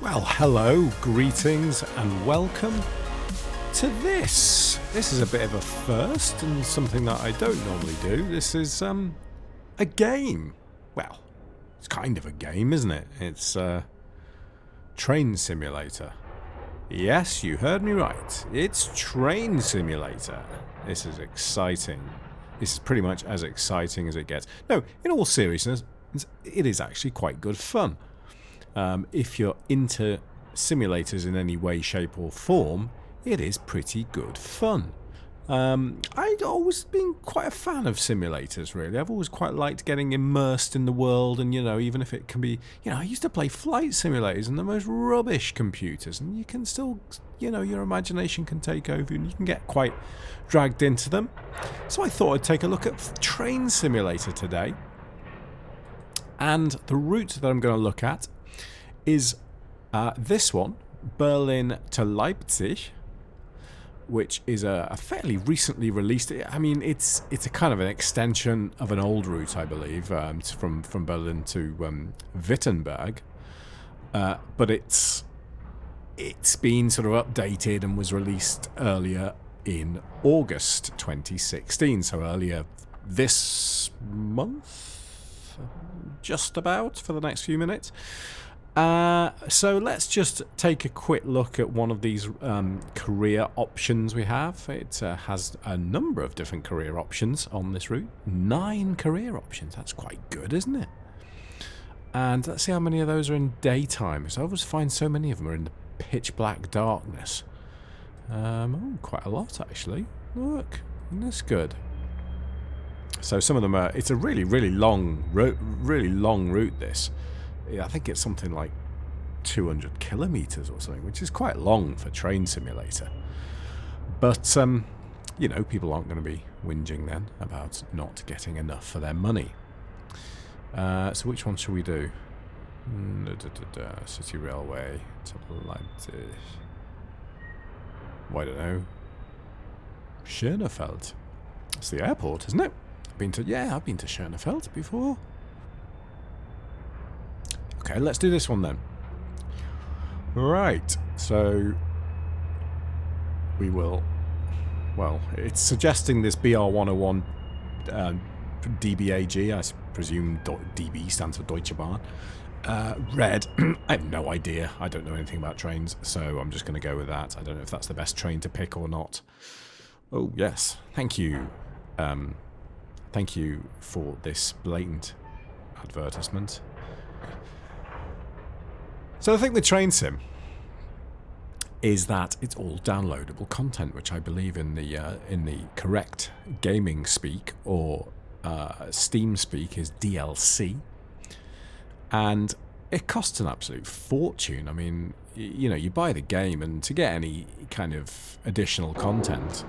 Well, hello, greetings, and welcome to this. This is a bit of a first and something that I don't normally do. This is a game. Well, it's kind of a game, isn't it? It's a train simulator. Yes, you heard me right. It's Train Simulator. This is exciting. This is pretty much as exciting as it gets. No, in all seriousness, it is actually quite good fun. If you're into simulators in any way, shape or form, it is pretty good fun. I'd always been quite a fan of simulators, really. I've always quite liked getting immersed in the world, and, even if it can be, I used to play flight simulators on the most rubbish computers, and you can still, your imagination can take over, and you can get quite dragged into them. So I thought I'd take a look at Train Simulator today. And the route that I'm going to look at is this one, Berlin to Leipzig, which is a fairly recently released. I mean, it's a kind of an extension of an old route, I believe, from Berlin to Wittenberg, but it's been sort of updated and was released earlier in August 2016, so earlier this month, just about, for the next few minutes. So let's just take a quick look at one of these career options we have. It has a number of different career options on this route. 9 career options. That's quite good, isn't it? And let's see how many of those are in daytime. Because I always find so many of them are in the pitch black darkness. Quite a lot, actually. Look, that's good. So some of them are... It's a really, really long route, this. I think it's something like 200 kilometers or something, which is quite long for Train Simulator. But, people aren't going to be whinging then about not getting enough for their money. So which one shall we do? City Railway to Leipzig. Well, I don't know. Schönefeld. It's the airport, isn't it? I've been to Schönefeld before. Okay, let's do this one then. Right, so we will... Well, it's suggesting this BR101 DBAG, I presume DB stands for Deutsche Bahn. Red, I have no idea. I don't know anything about trains, so I'm just going to go with that. I don't know if that's the best train to pick or not. Oh, yes. Thank you. Thank you for this blatant advertisement. So I think the train sim is that it's all downloadable content, which I believe in the correct gaming speak or Steam speak is DLC, and it costs an absolute fortune. I mean, you buy the game, and to get any kind of additional content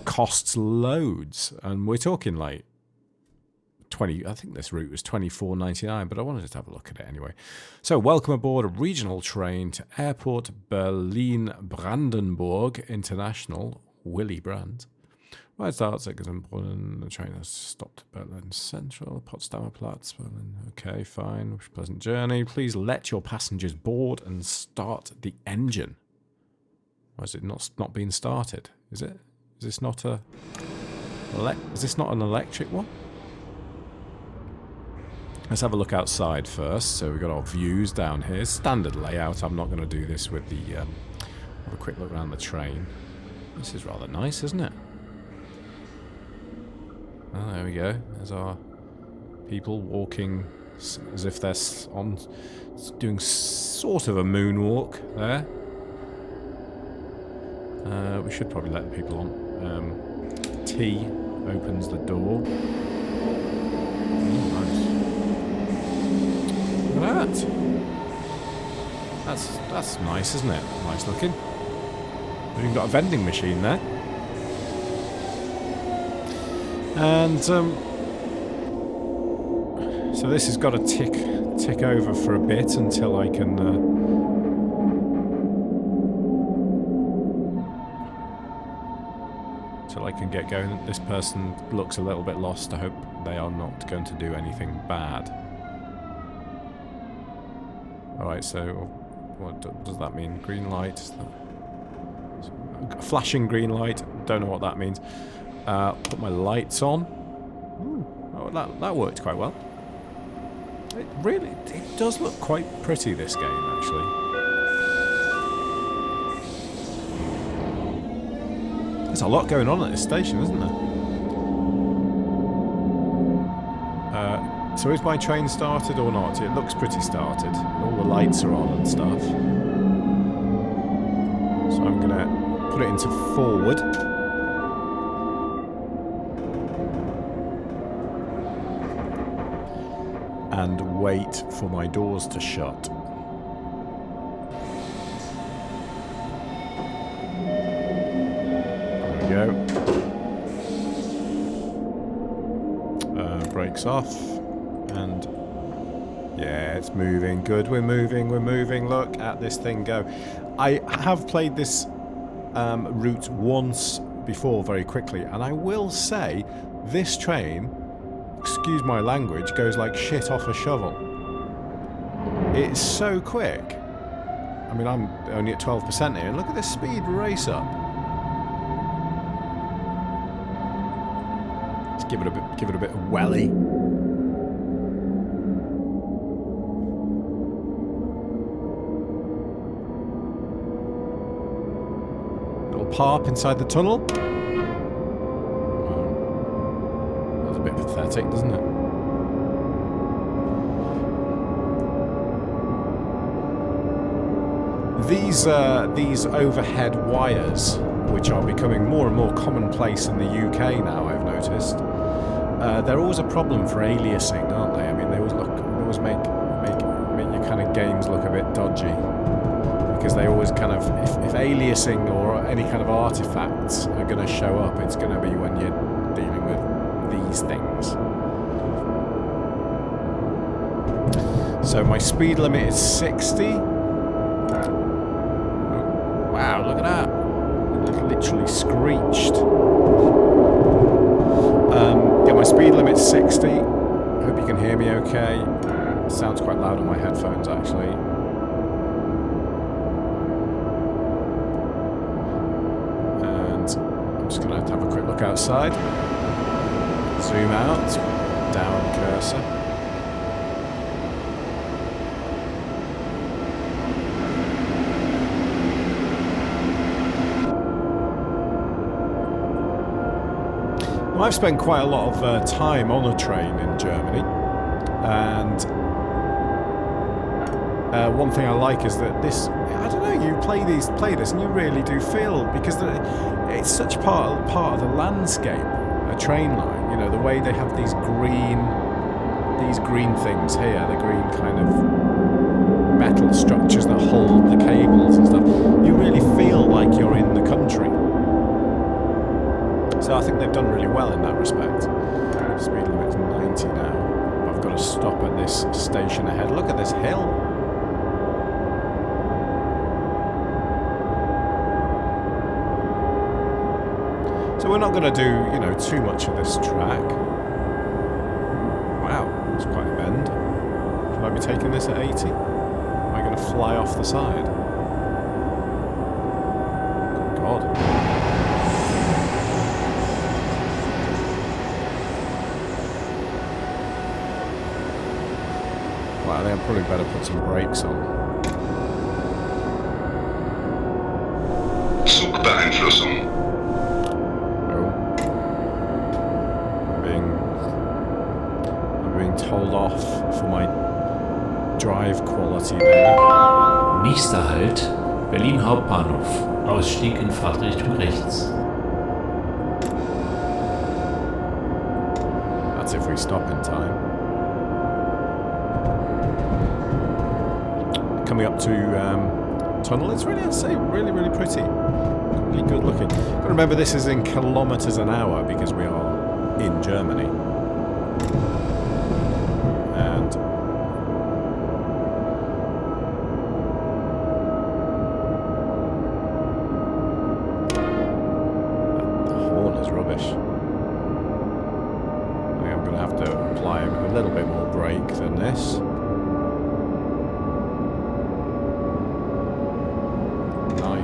costs loads, and we're talking like 20. I think this route was $24.99, but I wanted to have a look at it anyway. So, welcome aboard a regional train to Airport Berlin-Brandenburg International, Willy Brandt. Right, starts at Gothenburg. The train has stopped at Berlin Central, Potsdamer Platz, Berlin. Okay, fine. Wish a pleasant journey. Please let your passengers board and start the engine. Why is it not being started? Is it? Is this not a? Is this not an electric one? Let's have a look outside first. So we've got our views down here. Standard layout. I'm not going to do this with the... have a quick look around the train. This is rather nice, isn't it? Oh, there we go. There's our people walking as if they're doing sort of a moonwalk there. We should probably let people on. T opens the door. Look at that. That's nice, isn't it? Nice looking. We've even got a vending machine there. And so this has got to tick over for a bit until I can get going. This person looks a little bit lost. I hope they are not going to do anything bad. Alright, so What does that mean? Green light. Flashing green light. Don't know what that means. Put my lights on. Ooh, oh, that worked quite well. It does look quite pretty, this game, actually. There's a lot going on at this station, isn't there? So is my train started or not? It looks pretty started. All the lights are on and stuff. So I'm going to put it into forward. And wait for my doors to shut. There we go. Brakes off. And yeah, it's moving. Good, we're moving. Look at this thing go. I have played this route once before very quickly, and I will say this train, excuse my language, goes like shit off a shovel. It's so quick. I mean, I'm only at 12% here. Look at this speed race up. Let's give it a bit of welly. Park inside the tunnel. That's a bit pathetic, doesn't it? These overhead wires, which are becoming more and more commonplace in the UK now, I've noticed. They're always a problem for aliasing, aren't they? I mean, they always make your kind of games look a bit dodgy. Because they always kind of, if aliasing or any kind of artifacts are going to show up, it's going to be when you're dealing with these things. So my speed limit is 60. Wow, look at that. It literally screeched. Yeah, my speed limit's 60. Hope you can hear me okay. It sounds quite loud on my headphones, actually. I'm just going to have a quick look outside. Zoom out. Down cursor. Well, I've spent quite a lot of time on a train in Germany, and one thing I like is that this, I don't know, you play this and you really do feel, because it's such part of the landscape, a train line, you know, the way they have these green things here, the green kind of metal structures that hold the cables and stuff. You really feel like you're in the country. So I think they've done really well in that respect. Speed limit's 90 now. I've got to stop at this station ahead. Look at this hill. So we're not going to do, you know, too much of this track. Wow, it's quite a bend. Should I be taking this at 80? Am I going to fly off the side? Good God. Well, I think I probably better put some brakes on. Zugbeeinflussung. Told off for my drive quality there. Nächster Halt, Berlin Hauptbahnhof. Ausstieg in Fahrtrichtung rechts. That's if we stop in time. Coming up to tunnel. It's really, I'd say, really, really pretty. Really good looking. Got to remember this is in kilometres an hour because we are in Germany.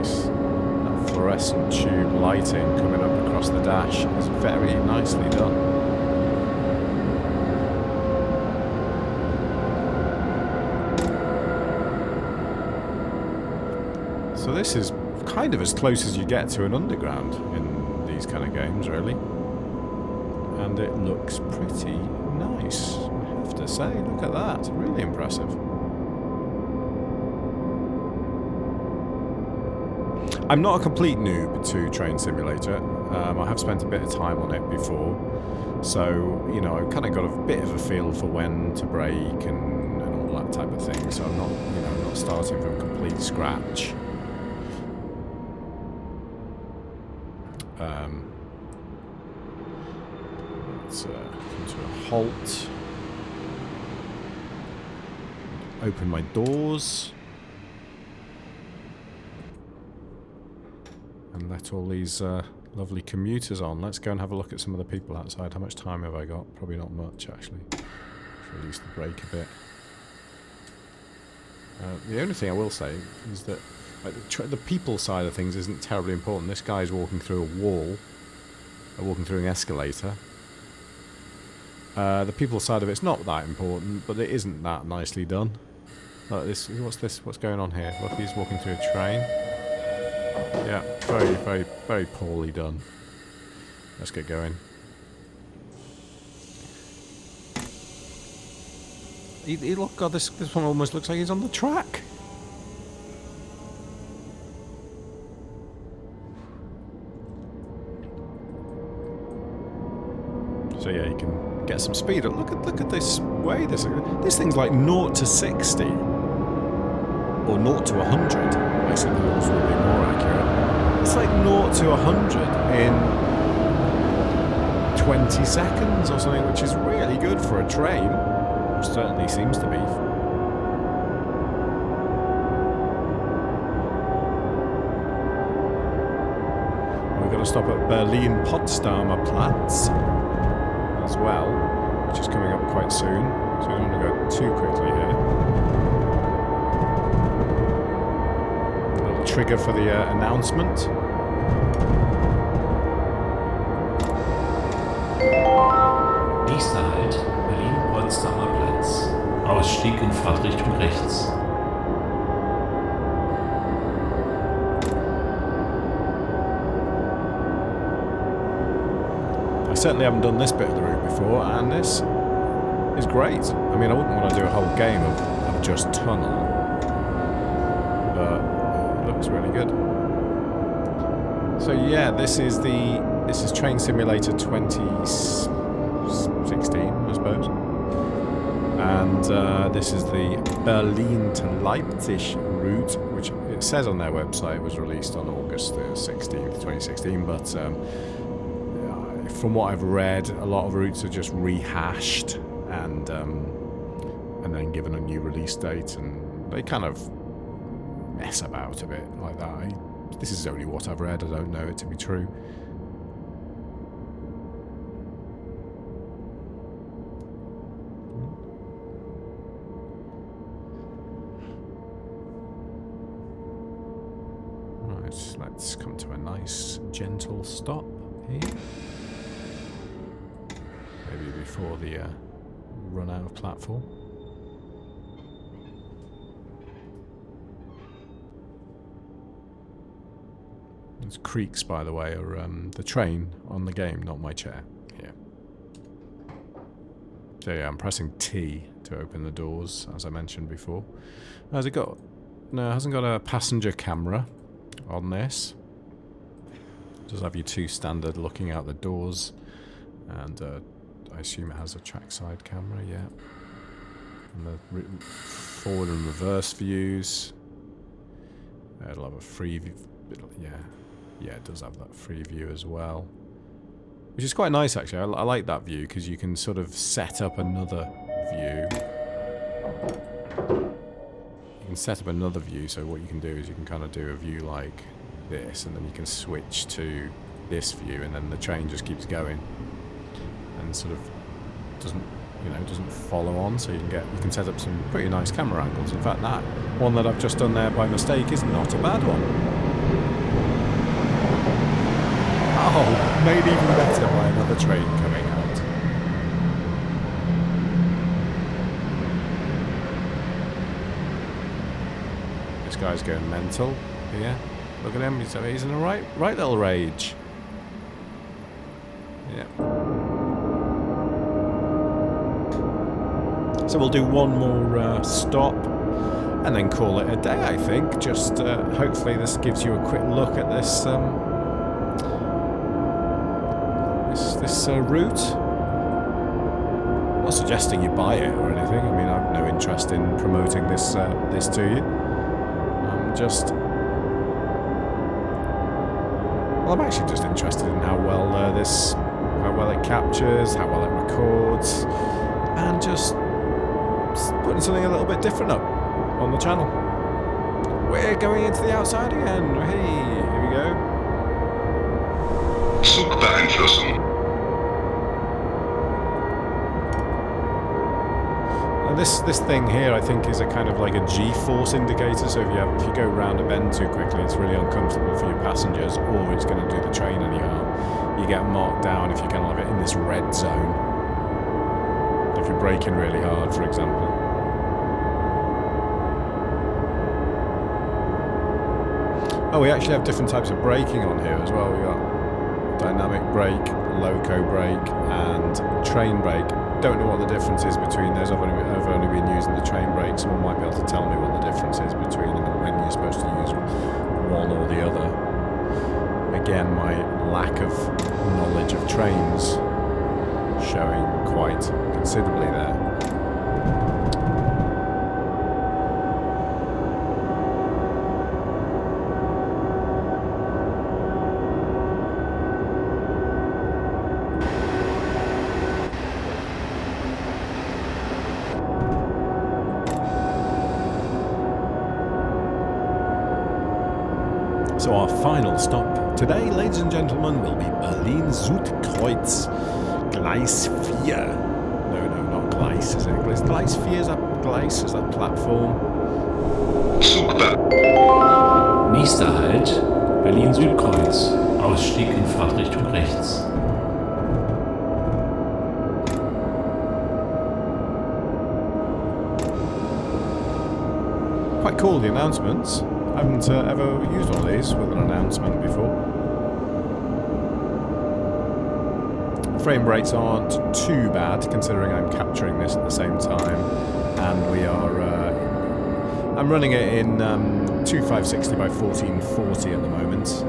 nice. That fluorescent tube lighting coming up across the dash is very nicely done. So this is kind of as close as you get to an underground in these kind of games, really. And it looks pretty nice, I have to say. Look at that, really impressive. I'm not a complete noob to Train Simulator. I have spent a bit of time on it before, so you know I've kind of got a bit of a feel for when to brake and all that type of thing. So I'm not, you know, I'm not starting from complete scratch. Let's come to a halt. Open my doors. And let all these lovely commuters on. Let's go and have a look at some of the people outside. How much time have I got? Probably not much, actually. Let's release the brake a bit. The only thing I will say is that like, the people side of things isn't terribly important. This guy's walking through a wall. Walking through an escalator. The people side of it's not that important, but it isn't that nicely done. Like this, what's this? What's going on here? Look, he's walking through a train. Yeah, very, very, very poorly done. Let's get going. Look, God, this one almost looks like he's on the track. So yeah, you can get some speed. Look at this way. This thing's like 0 to 60 or 0 to 100. I suppose would be more accurate. It's like 0 to 100 in 20 seconds or something, which is really good for a train. It certainly seems to be. We're going to stop at Berlin-Potsdamer Platz as well, which is coming up quite soon, so we don't want to go too quickly here. A little trigger for the announcement. Nächster Halt, Berlin-Potsdamer Platz. Ausstieg in Fahrtrichtung rechts. I certainly haven't done this bit of the route before, and this is great. I mean, I wouldn't want to do a whole game of just tunnel, but it looks really good. So yeah, this is Train Simulator 2016, I suppose, and this is the Berlin to Leipzig route, which it says on their website was released on August 16th, 2016, but from what I've read, a lot of routes are just rehashed and then given a new release date, and they kind of mess about a bit like that. This is only what I've read. I don't know it to be true. Right, let's come to a nice, gentle stop here. Maybe before the run out of platform. Those creaks, by the way, are the train on the game, not my chair. Yeah. So yeah, I'm pressing T to open the doors, as I mentioned before. Has it got... No, it hasn't got a passenger camera on this. It does have your two standard looking out the doors, and I assume it has a trackside camera, yeah. And the forward and reverse views. It'll have a free view, yeah, it does have that free view as well. Which is quite nice, actually. I like that view, because you can sort of set up another view. You can set up another view, so what you can do is you can kind of do a view like this, and then you can switch to this view, and then the train just keeps going. And sort of doesn't follow on, so you can set up some pretty nice camera angles. In fact, that one that I've just done there by mistake is not a bad one. Oh, made even better by another train coming out. This guy's going mental here. Look at him, he's in a right little rage. Yeah. So we'll do one more stop and then call it a day, I think. Just hopefully this gives you a quick look at this this route. Not suggesting you buy it or anything. I mean, I've no interest in promoting this this to you. I'm just... Well, I'm actually just interested in how well how well it captures, how well it records, and just putting something a little bit different up on the channel. We're going into the outside again. Hey, here we go. Zugbeeinflussung. And this thing here, I think, is a kind of like a G-force indicator. So if you go round a bend too quickly, it's really uncomfortable for your passengers, or it's going to do the train any harm. You get marked down if you're kind of in this red zone. If you're braking really hard, for example. Oh, we actually have different types of braking on here as well. We got dynamic brake, loco brake, and train brake. Don't know what the difference is between those. I've only been using the train brake. Someone might be able to tell me what the difference is between them and when you're supposed to use one or the other. Again, my lack of knowledge of trains showing quite considerably there. So our final stop today, ladies and gentlemen, will be Berlin-Südkreuz, Gleis 4. No, not Gleis, is it? Gleis 4, is that Gleis? Is that platform? Nächster Halt, Berlin-Südkreuz. Ausstieg in Fahrtrichtung rechts. Quite cool, the announcements. I haven't ever used one of these with an announcement before. Frame rates aren't too bad, considering I'm capturing this at the same time, and we are... I'm running it in 2560 by 1440 at the moment.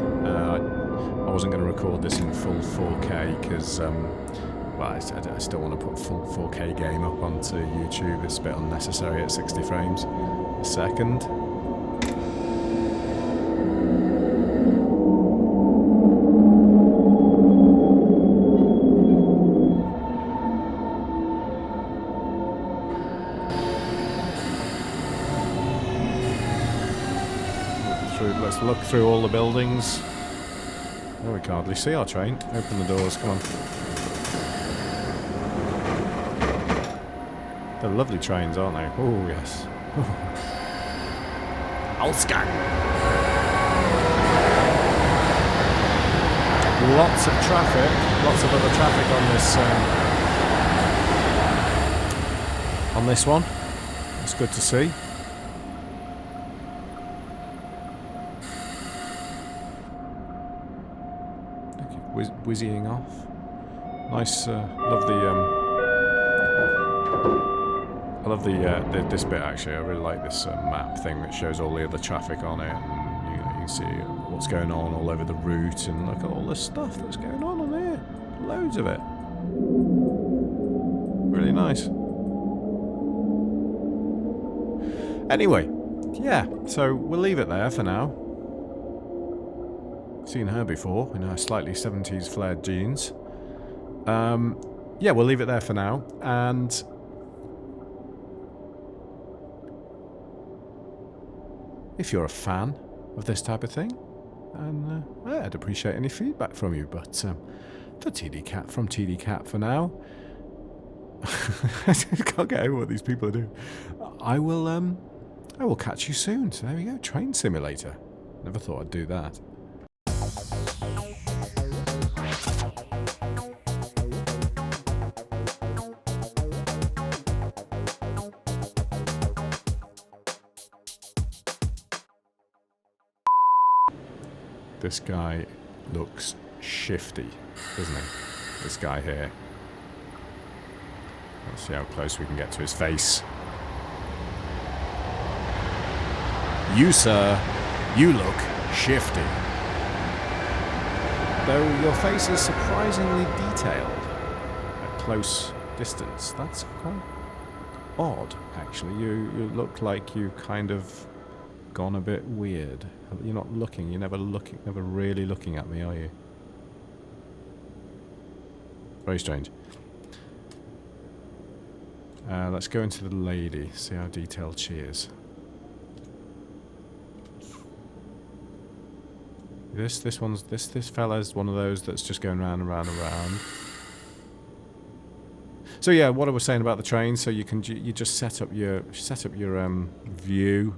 I wasn't going to record this in full 4K because, well, I still want to put full 4K game up onto YouTube. It's a bit unnecessary at 60 frames a second. Let's look through all the buildings. Oh, we can hardly see our train. Open the doors, come on. They're lovely trains, aren't they? Oh, yes. Ausgang! Lots of traffic. Lots of other traffic on this one. It's good to see. Whizzing off. Nice, love the this bit actually. I really like this map thing that shows all the other traffic on it, and you can see what's going on all over the route, and look at all the stuff that's going on here. Loads of it. Really nice. Anyway, yeah. So we'll leave it there for now. Seen her before in her slightly 70s flared jeans. Yeah, we'll leave it there for now. And if you're a fan of this type of thing, and I'd appreciate any feedback from you. But for TDCat, from TDCat for now, I can't get over what these people are doing. I will catch you soon. So there we go, Train Simulator. Never thought I'd do that. this guy looks shifty, doesn't he? This guy here. Let's see how close we can get to his face. You, sir, you look shifty. Though your face is surprisingly detailed at close distance. That's quite odd, actually. You look like you kind of gone a bit weird. You're not looking. You're never really looking at me, are you? Very strange. Let's go into the lady. See how detailed she is. This fella's one of those that's just going round and round and round. So yeah, what I was saying about the train. So you just set up your view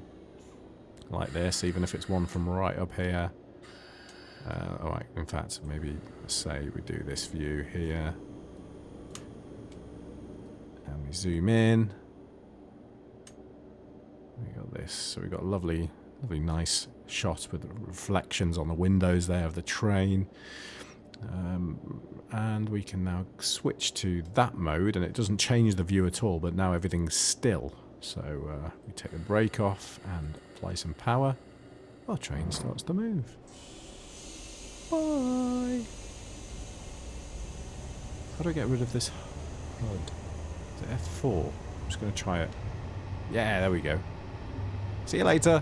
like this, even if it's one from right up here. All right. In fact, maybe say we do this view here, and we zoom in. We got this. So we got a lovely nice shot with the reflections on the windows there of the train. And we can now switch to that mode, and it doesn't change the view at all, but now everything's still. So we take the brake off and apply some power. Our train starts to move. Bye! How do I get rid of this HUD? Is it F4? I'm just going to try it. Yeah, there we go. See you later!